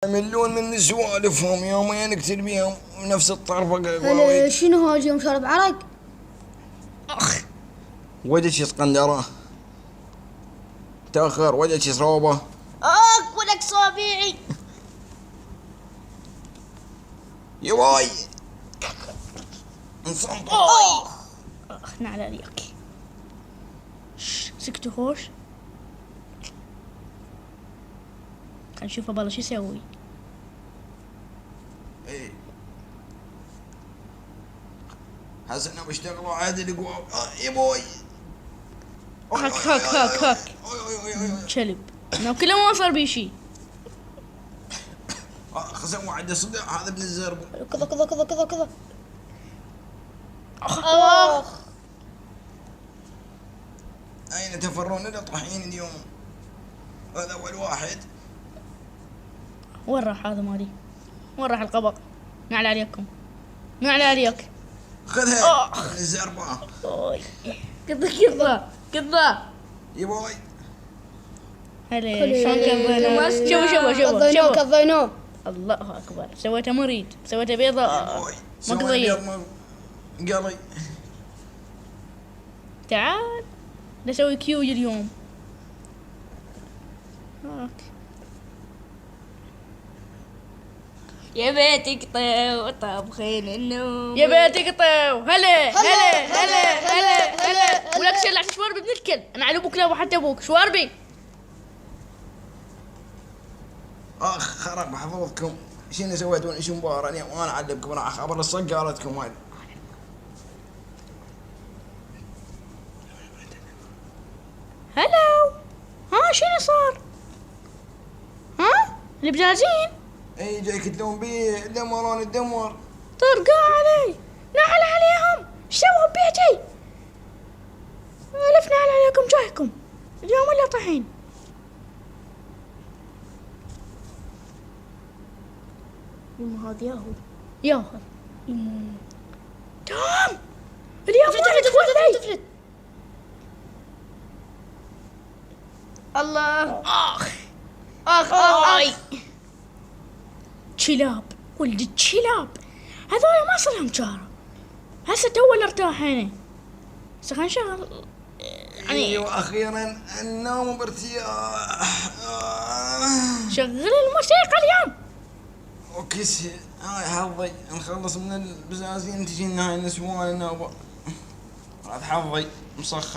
يملون من سوالفهم يومين نقتل بيهم نفس الطرفة. هلا شنو هاج يوم شارب عرق؟ اخ وجهك يسقندره تاخر وجهك يصوبه. ولك صابيعي يا واي انصمت. نعل عليك. سكتوا خوش. خلينا نشوف بالله شو يسوي. ايه حسنا بيشتغلوا عادل قوى. يا بوي هاك كلب كله ما صار بيه شيء. خزن وعده صدق هذا ابن الزرب. كذا اين تفرون الى طاحين اليوم؟ هذا اول واحد. وين راح هذا مالي؟ وين راح القبق؟ نعل عليكم نعل عليك. خذها ابن الزربه. كذا يا بوي هلا شلون كذينا؟ شوفوا كذينوه. الله اكبر. سويته مريض، سويته بيضة مقضية. قلي تعال نسوي كيوج اليوم. هاك يا بيتك طيو طابخين النوم. يا بيتك طيو. هلا ولك شلع شواربي ابن الكلب. انا على ابوك لا وحتى ابوك شواربي. خرب حفظكم. شنو سويتون ايش مباراه اليوم وانا اعلمكم راح خبر الصقارتكم هاي. هلو ها شنو صار؟ ها البجاجين؟ اي جاي يكتلون بيه دمرون الدمر. طرقوا علي نعل عليهم. ايش سووا ببيتي؟ الف نعل عليكم جايكم اليوم ولا طحين؟ يما هذا ياهو توم اليوم تفلت الله. اخ كلاب ولد الكلاب هذول ما صار لهم شهر. هسه تو ارتاح هنا. هسه خلينا نشغل يعني. ايوه اخيرا النوم بارتياح. شغل الموسيقى اليوم. وكس هاي حظي نخلص من البزازين تجينا هاي النسوان النوبة. هذا حظي مسخم.